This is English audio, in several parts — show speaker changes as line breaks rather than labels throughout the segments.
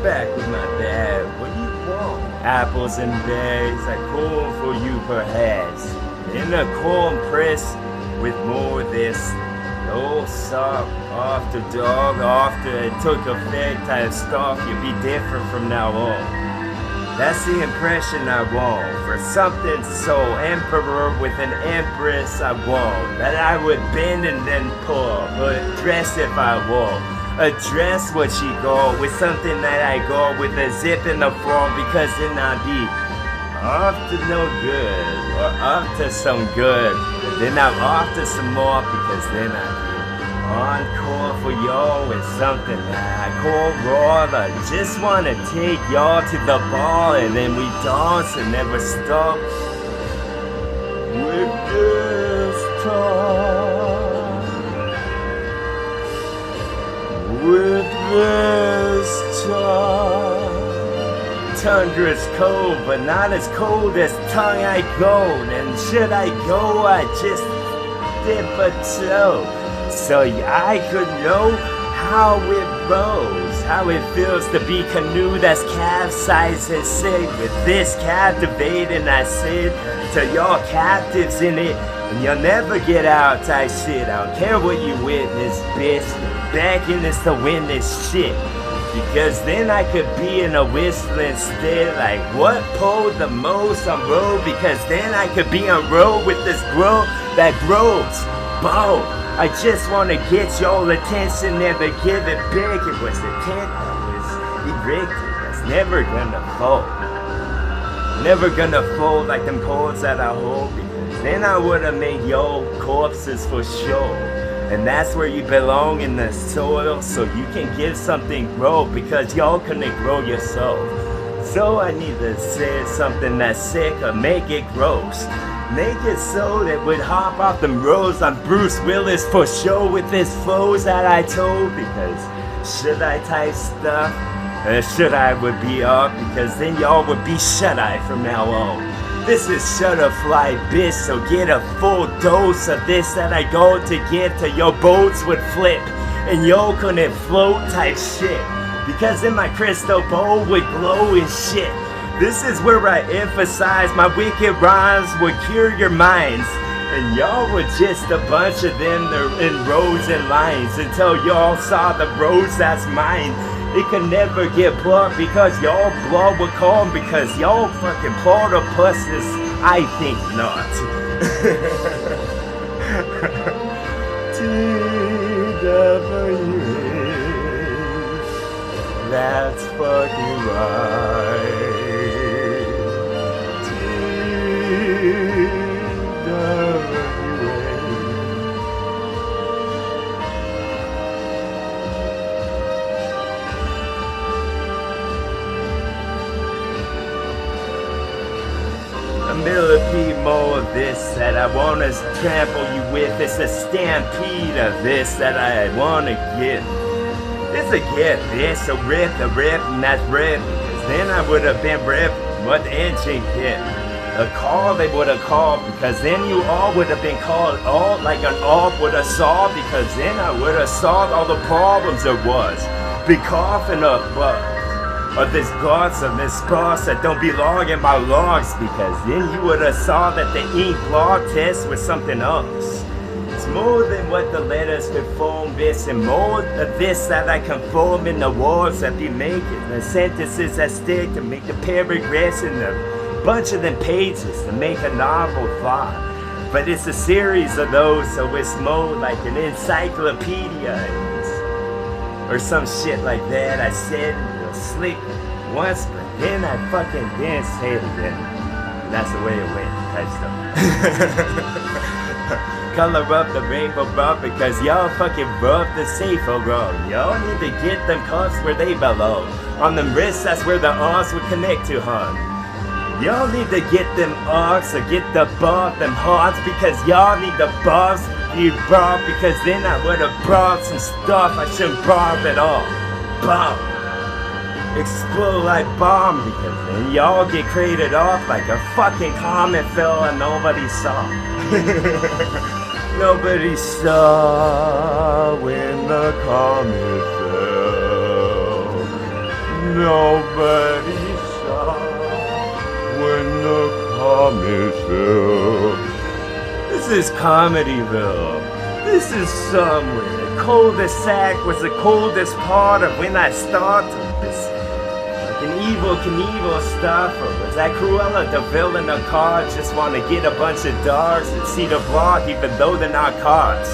back with my bag. What do you want? Apples and berries, I corn for you perhaps. In a corn press with more of this. No sock after dog, after it took effect, I stop. You'll be different from now on. That's the impression I want. For something so emperor with an empress I want. That I would bend and then pull. But dress if I want. A dress what she go. With something that I go. With a zip in the front. Because then I be off to no good. Or up to some good. But then I'm off to some more. Because then I be encore for y'all with something that I call raw. I just wanna take y'all to the ball and then we dance and never stop. With this time, with this time. Tundra's cold, but not as cold as tongue I go. And should I go, I just dip a toe. So I could know how it rolls, how it feels to be canoe that's capsized and sick. With this captivating, I said to y'all captives in it, and you'll never get out type shit. I don't care what you witness, bitch. Back in this to win this shit. Because then I could be in a whistling state like what pulled the most on road. Because then I could be on road with this girl that grows. Boom. I just wanna get y'all attention, never give it big. It was the tent that was erected, that's never gonna fold. Never gonna fold like them poles that I hold. Because then I would've made y'all corpses for sure. And that's where you belong, in the soil. So you can give something grow, because y'all couldn't grow yourself. So I need to say something that's sick or make it gross. Make it so that would hop off them roads on Bruce Willis for sure with his foes that I told. Because should I type stuff or should I would be up? Because then y'all would be shut-eye from now on. This is Shutterfly bitch, so get a full dose of this that I go to get till your boats would flip and y'all couldn't float type shit. Because then my crystal bowl would glow and shit. This is where I emphasize my wicked rhymes would cure your minds. And y'all were just a bunch of them in rows and lines. Until y'all saw the roads that's mine. It could never get plugged because y'all blood would come. Because y'all fucking platypuses, I think not. TWA, that's fucking right. A millipede more of this that I wanna trample you with. It's a stampede of this that I wanna get. It's a get this, a rip, and that's rip. Because then I would have been ripped what the engine hit. A call they would have called, because then you all would have been called all like an ARP would have solved. Because then I would have solved all the problems there was. Be coughing up of this guts of this spots that don't belong in my logs. Because then you would have saw that the ink log test was something else. It's more than what the letters could form this, and more of this that I can form in the words that be making. The sentences that stick to make the paragraphs in the bunch of them pages to make a novel thought. But it's a series of those, so it's more like an encyclopedia or some shit like that. I said you'll sleep once, but then I fucking didn't say it again. And that's the way it went, type stuff. Color up the rainbow rub, because y'all fucking rub the safer road. Y'all need to get them cuffs where they belong. On them wrists, that's where the arms would connect to, hun. Y'all need to get them arcs or get the buff, them hearts, because y'all need the buffs you brought. Because then I would have brought some stuff I shouldn't brought at all. Bomb. Explode like bomb, because then y'all get created off like a fucking comet fell and nobody saw. Nobody saw when the comet fell. No This is Comedyville. This is somewhere. The cul-de-sac was the coldest part of when I started this. Like an evil Knievel stuff, or was that Cruella the villain of cards? Just want to get a bunch of dogs and see the block even though they're not cards.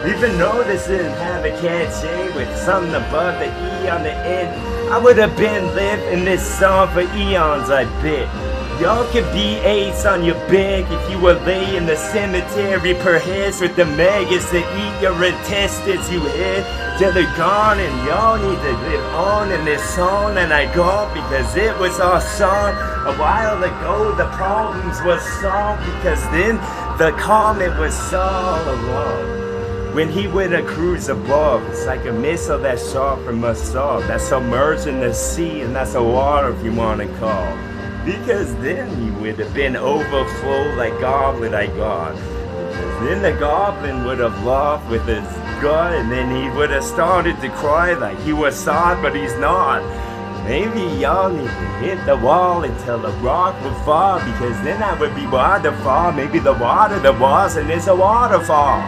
Even though this didn't have a cachet with something above the E on the end, I would have been living this song for eons, I bet. Y'all could be ace on your back if you were lay in the cemetery, perhaps with the maggots that eat your intestines you had till they're gone, and y'all need to live on in this song that I got because it was our song a while ago. The problems was solved because then the comet was all along. When he went a cruise above, it's like a missile that's shot from a saw that's submerged in the sea, and that's a water if you want to call. Because then he would have been overflow like goblet I got. Because then the goblin would have laughed with his gut, and then he would have started to cry like he was sad, but he's not. Maybe y'all need to hit the wall until the rock would fall, because then that would be waterfall. Maybe the water there was, and it's a waterfall.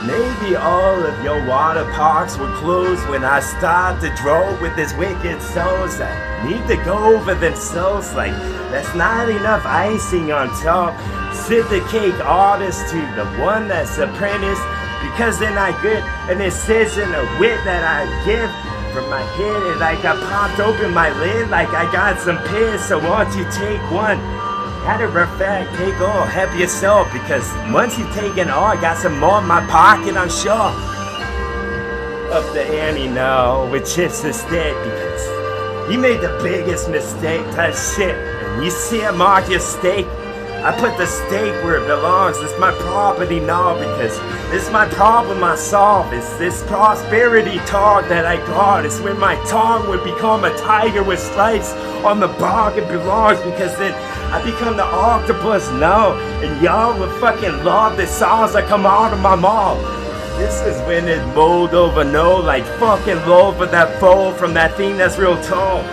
Maybe all of your water parks were closed when I start to draw with this wicked souls that need to go over themselves like that's not enough icing on top. Sit the cake artist to the one that's apprentice, because then I get an incision of wit that I give from my head, and like I popped open my lid like I got some piss. So why don't you take one? Matter of fact, take all, help yourself, because once you've taken all, I got some more in my pocket, I'm sure. Up the ante now with chips instead, because you made the biggest mistake, that shit. And you see I mark your steak. I put the steak where it belongs. It's my property now, because it's my problem I solve. It's this prosperity talk that I got. It's when my tongue would become a tiger with stripes on the bark it belongs, because then I become the octopus now, and y'all will fucking love the songs that come out of my mouth. This is when it mold over no, like fucking low for that fold from that thing that's real tall.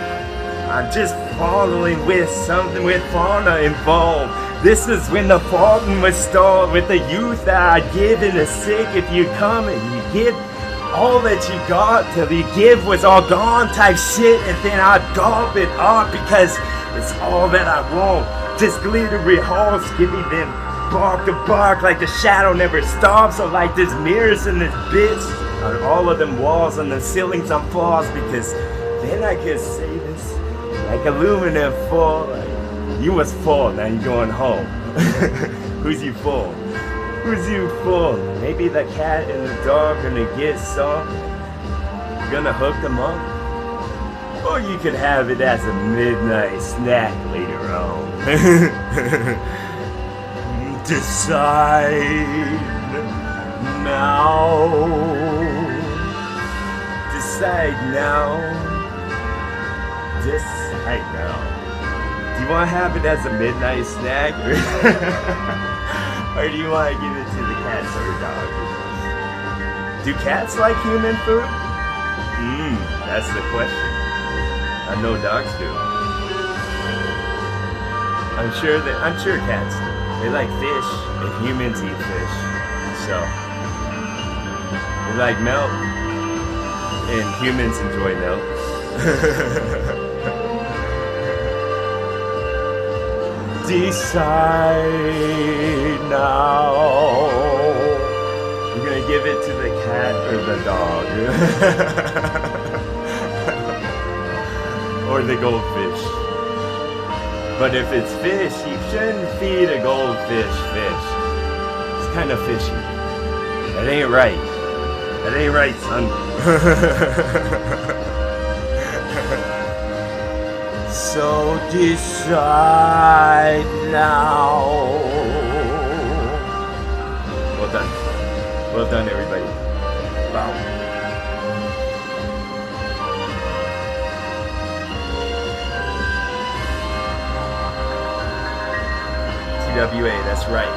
I'm just following with something with fauna involved. This is when the faulting was stalled with the youth that I give in the sick. If you come and you give all that you got till you give was all gone type shit, and then I gulp it up because it's all that I want. Just glittery halls give me them bark to bark like the shadow never stops. So like there's mirrors in this bitch on all of them walls and the ceilings on floors, because then I could say this like aluminum foil. Like, you was full, now you going home. Who's you full? Who's you full? Maybe the cat and the dog gonna get some. You're gonna hook them up. Or you could have it as a midnight snack later on. Decide now. Decide now. Decide now. Do you want to have it as a midnight snack? Or do you want to give it to the cats or dogs? Do cats like human food? That's the question. I know dogs do. I'm sure cats do. They like fish, and humans eat fish. So they like milk, and humans enjoy milk. Decide now. You're gonna give it to the cat or the dog. Or the goldfish. But if it's fish, you shouldn't feed a goldfish fish. It's kind of fishy. That ain't right. That ain't right, son. So decide now. Well done. Well done, everybody. Wow. TWA, that's right.